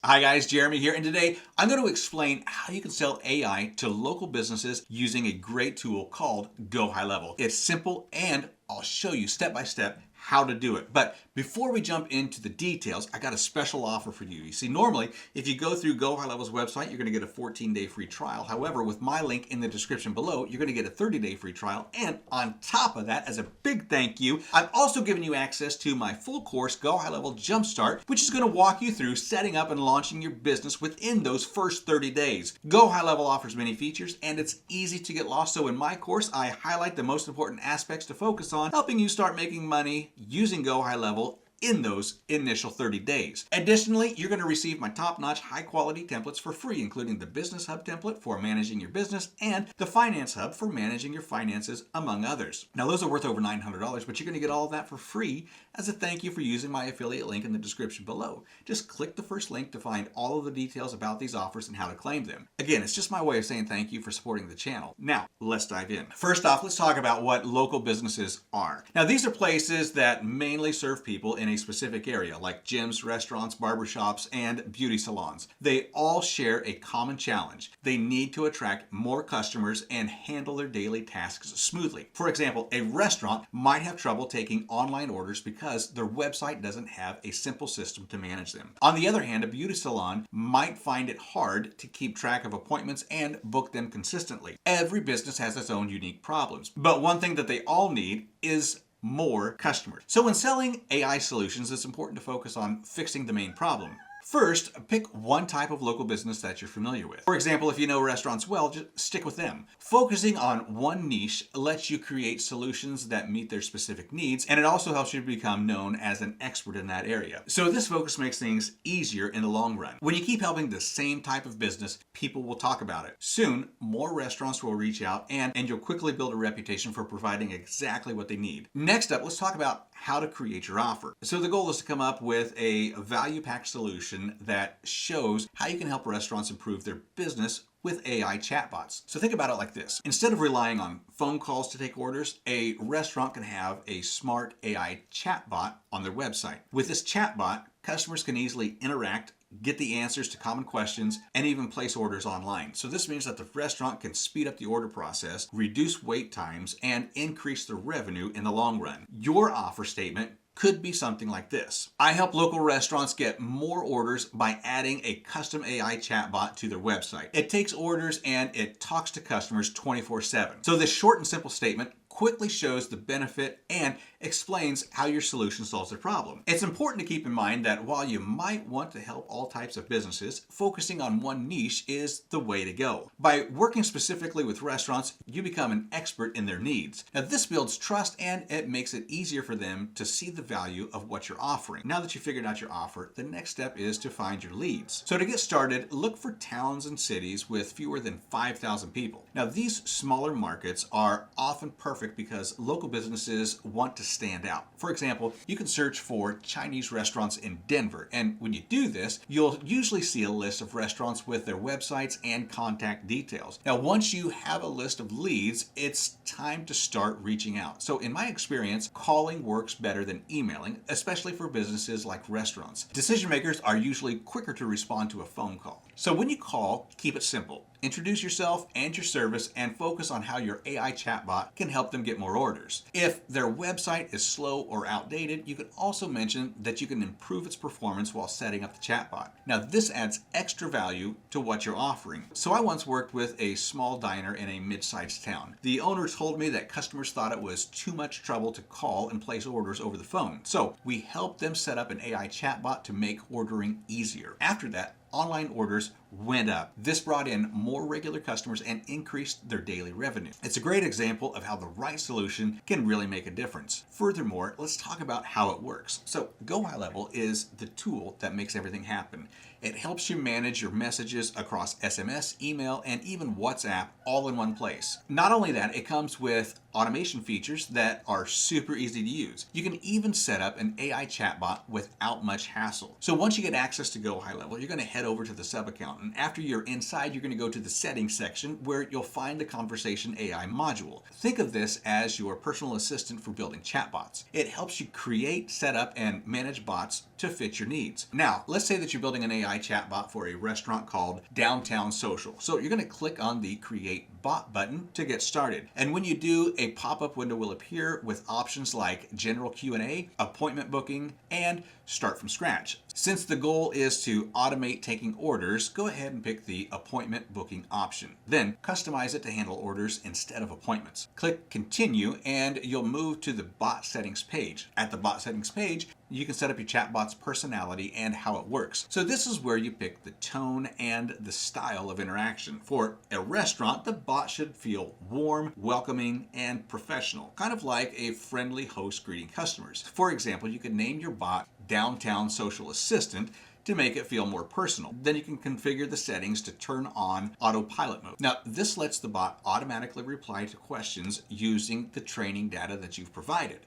Hi guys, Jeremy here, and today I'm going to explain how you can sell AI to local businesses using a great tool called Go High Level. It's simple and I'll show you step by step how to do it. But before we jump into the details, I got a special offer for you. You see, normally if you go through Go High Level's website, you're going to get a 14-day free trial. However, with my link in the description below, you're going to get a 30-day free trial. And on top of that, as a big thank you, I'm also giving you access to my full course, Go High Level Jumpstart, which is going to walk you through setting up and launching your business within those first 30 days. Go High Level offers many features and it's easy to get lost. So in my course, I highlight the most important aspects to focus on, helping you start making money using Go High Level in those initial 30 days. Additionally, you're going to receive my top-notch high-quality templates for free, including the Business Hub template for managing your business and the Finance Hub for managing your finances, among others. Now, those are worth over $900, but you're going to get all of that for free as a thank you for using my affiliate link in the description below. Just click the first link to find all of the details about these offers and how to claim them. Again, it's just my way of saying thank you for supporting the channel. Now, let's dive in. First off, let's talk about what local businesses are. Now, these are places that mainly serve people in a specific area, like gyms, restaurants, barbershops, and beauty salons. They all share a common challenge. They need to attract more customers and handle their daily tasks smoothly. For example, a restaurant might have trouble taking online orders because their website doesn't have a simple system to manage them. On the other hand, a beauty salon might find it hard to keep track of appointments and book them consistently. Every business has its own unique problems, but one thing that they all need is more customers. So when selling AI solutions, it's important to focus on fixing the main problem. First, pick one type of local business that you're familiar with. For example, if you know restaurants well, just stick with them. Focusing on one niche lets you create solutions that meet their specific needs, and it also helps you become known as an expert in that area. So this focus makes things easier in the long run. When you keep helping the same type of business, people will talk about it. Soon, more restaurants will reach out and you'll quickly build a reputation for providing exactly what they need. Next up, let's talk about how to create your offer. So the goal is to come up with a value-packed solution that shows how you can help restaurants improve their business with AI chatbots. So think about it like this. Instead of relying on phone calls to take orders, a restaurant can have a smart AI chatbot on their website. With this chatbot, customers can easily interact, get the answers to common questions, and even place orders online. So this means that the restaurant can speed up the order process, reduce wait times, and increase their revenue in the long run. Your offer statement could be something like this. I help local restaurants get more orders by adding a custom AI chatbot to their website. It takes orders and it talks to customers 24/7. So this short and simple statement quickly shows the benefit and explains how your solution solves their problem. It's important to keep in mind that while you might want to help all types of businesses, focusing on one niche is the way to go. By working specifically with restaurants, you become an expert in their needs. Now this builds trust and it makes it easier for them to see the value of what you're offering. Now that you've figured out your offer, the next step is to find your leads. So to get started, look for towns and cities with fewer than 5,000 people. Now these smaller markets are often perfect because local businesses want to stand out. For example, you can search for Chinese restaurants in Denver, and when you do this, you'll usually see a list of restaurants with their websites and contact details. Now, once you have a list of leads, it's time to start reaching out. So in my experience, calling works better than emailing, especially for businesses like restaurants. Decision makers are usually quicker to respond to a phone call. So when you call, keep it simple. Introduce yourself and your service and focus on how your AI chatbot can help them get more orders. If their website is slow or outdated, you can also mention that you can improve its performance while setting up the chatbot. Now this adds extra value to what you're offering. So I once worked with a small diner in a mid-sized town. The owner told me that customers thought it was too much trouble to call and place orders over the phone. So we helped them set up an AI chatbot to make ordering easier. After that, online orders went up. This brought in more regular customers and increased their daily revenue. It's a great example of how the right solution can really make a difference. Furthermore, let's talk about how it works. So Go High Level is the tool that makes everything happen. It helps you manage your messages across SMS, email, and even WhatsApp all in one place. Not only that, it comes with automation features that are super easy to use. You can even set up an AI chatbot without much hassle. So once you get access to Go High Level, you're going to head over to the sub account, and after you're inside, you're going to go to the settings section where you'll find the Conversation AI module. Think of this as your personal assistant for building chatbots. It helps you create, set up, and manage bots to fit your needs. Now, let's say that you're building an AI chatbot for a restaurant called Downtown Social. So you're going to click on the Create Bot button to get started. And when you do, a pop-up window will appear with options like General Q&A, Appointment Booking, and Start from Scratch. Since the goal is to automate taking orders, go ahead and pick the Appointment Booking option. Then customize it to handle orders instead of appointments. Click Continue and you'll move to the Bot Settings page. At the Bot Settings page, you can set up your chatbot's personality and how it works. So this is where you pick the tone and the style of interaction. For a restaurant, the bot should feel warm, welcoming, and professional, kind of like a friendly host greeting customers. For example, you could name your bot Downtown Social Assistant to make it feel more personal. Then you can configure the settings to turn on autopilot mode. Now, this lets the bot automatically reply to questions using the training data that you've provided.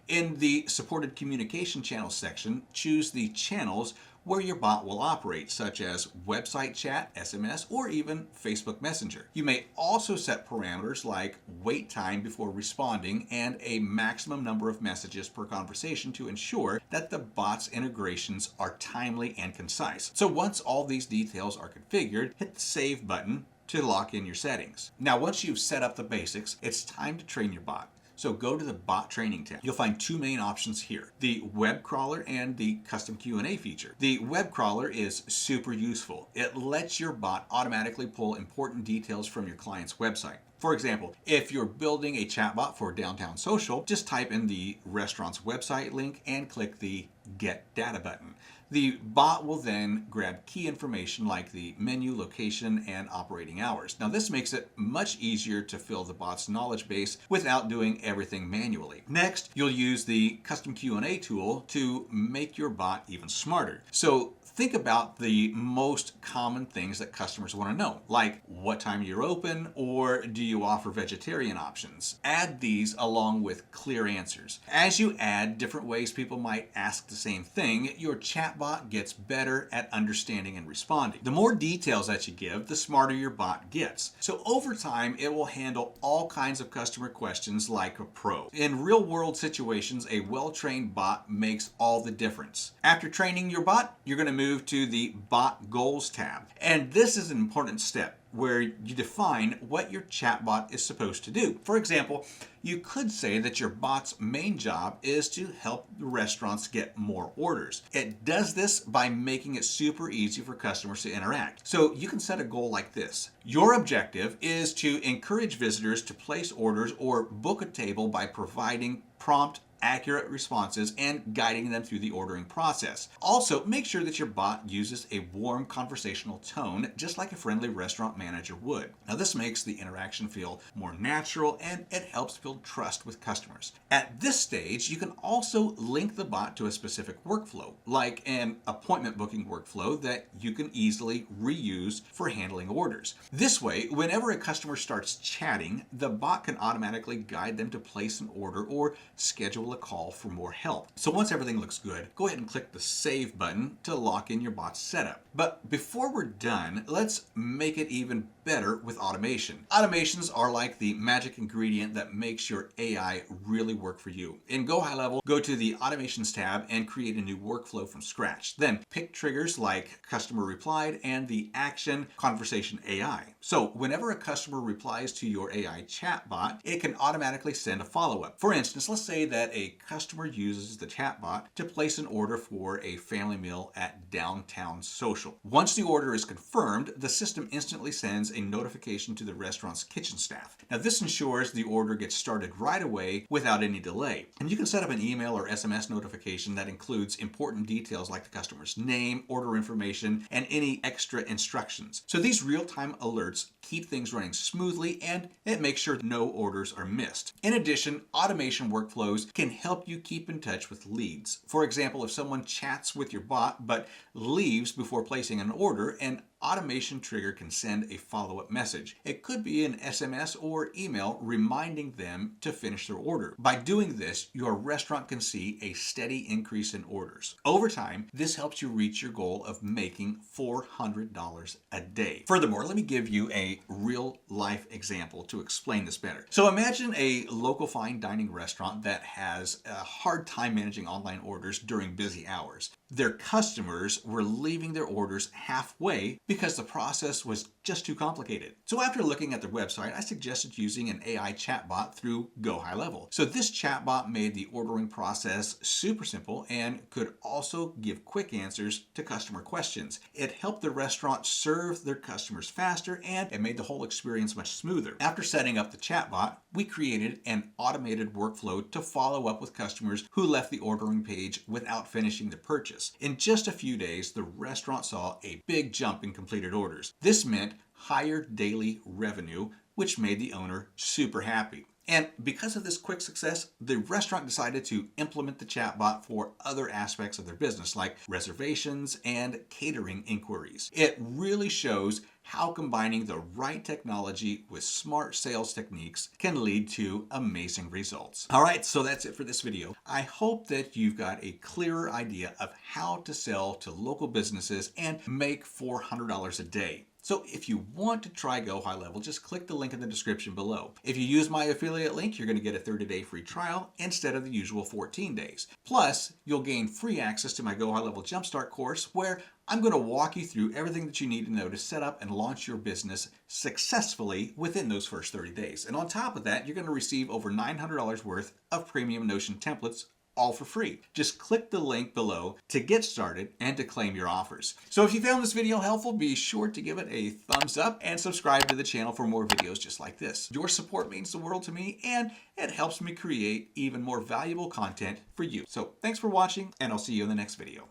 In the supported communication channels section, choose the channels where your bot will operate, such as website chat, SMS, or even Facebook Messenger. You may also set parameters like wait time before responding and a maximum number of messages per conversation to ensure that the bot's integrations are timely and concise. So once all these details are configured, hit the Save button to lock in your settings. Now, once you've set up the basics, it's time to train your bot. So go to the Bot Training tab. You'll find two main options here, the Web Crawler and the Custom Q&A feature. The Web Crawler is super useful. It lets your bot automatically pull important details from your client's website. For example, if you're building a chatbot for Downtown Social, just type in the restaurant's website link and click the Get Data button. The bot will then grab key information like the menu, location, and operating hours. Now, this makes it much easier to fill the bot's knowledge base without doing everything manually. Next, you'll use the Custom Q&A tool to make your bot even smarter. So think about the most common things that customers want to know, like what time you're open or do you offer vegetarian options. Add these along with clear answers. As you add different ways people might ask the same thing, your chatbot gets better at understanding and responding. The more details that you give, the smarter your bot gets. So over time, it will handle all kinds of customer questions like a pro. In real-world situations, a well-trained bot makes all the difference. After training your bot, you're going to move to the Bot Goals tab. And this is an important step where you define what your chatbot is supposed to do. For example, you could say that your bot's main job is to help the restaurants get more orders. It does this by making it super easy for customers to interact. So you can set a goal like this. Your objective is to encourage visitors to place orders or book a table by providing prompt, accurate responses and guiding them through the ordering process. Also, make sure that your bot uses a warm conversational tone, just like a friendly restaurant manager would. Now, this makes the interaction feel more natural and it helps build trust with customers. At this stage, you can also link the bot to a specific workflow, like an appointment booking workflow that you can easily reuse for handling orders. This way, whenever a customer starts chatting, the bot can automatically guide them to place an order or schedule a call for more help. So once everything looks good, go ahead and click the Save button to lock in your bot's setup. But before we're done, let's make it even better with automation. Automations are like the magic ingredient that makes your AI really work for you. In Go High Level, go to the Automations tab and create a new workflow from scratch. Then pick triggers like Customer Replied and the action Conversation AI. So whenever a customer replies to your AI chatbot, it can automatically send a follow-up. For instance, let's say that a customer uses the chatbot to place an order for a family meal at Downtown Social. Once the order is confirmed, the system instantly sends a notification to the restaurant's kitchen staff. Now, this ensures the order gets started right away without any delay. And you can set up an email or SMS notification that includes important details like the customer's name, order information, and any extra instructions. So these real-time alerts keep things running smoothly and it makes sure no orders are missed. In addition, automation workflows can help you keep in touch with leads. For example, if someone chats with your bot but leaves before placing an order, an Automation Trigger can send a follow-up message. It could be an SMS or email reminding them to finish their order. By doing this, your restaurant can see a steady increase in orders. Over time, this helps you reach your goal of making $400 a day. Furthermore, let me give you a real-life example to explain this better. So imagine a local fine dining restaurant that has a hard time managing online orders during busy hours. Their customers were leaving their orders halfway because the process was just too complicated. So after looking at their website, I suggested using an AI chatbot through Go High Level. So this chatbot made the ordering process super simple and could also give quick answers to customer questions. It helped the restaurant serve their customers faster, and it made the whole experience much smoother. After setting up the chatbot, we created an automated workflow to follow up with customers who left the ordering page without finishing the purchase. In just a few days, the restaurant saw a big jump in completed orders. This meant higher daily revenue, which made the owner super happy. And because of this quick success, the restaurant decided to implement the chatbot for other aspects of their business, like reservations and catering inquiries. It really shows how combining the right technology with smart sales techniques can lead to amazing results. All right, so that's it for this video. I hope that you've got a clearer idea of how to sell to local businesses and make $400 a day. So if you want to try Go High Level, just click the link in the description below. If you use my affiliate link, you're going to get a 30-day free trial instead of the usual 14 days. Plus, you'll gain free access to my Go High Level Jumpstart course, where I'm going to walk you through everything that you need to know to set up and launch your business successfully within those first 30 days. And on top of that, you're going to receive over $900 worth of premium Notion templates, all for free. Just click the link below to get started and to claim your offers. So if you found this video helpful, be sure to give it a thumbs up and subscribe to the channel for more videos just like this. Your support means the world to me, and it helps me create even more valuable content for you. So thanks for watching, and I'll see you in the next video.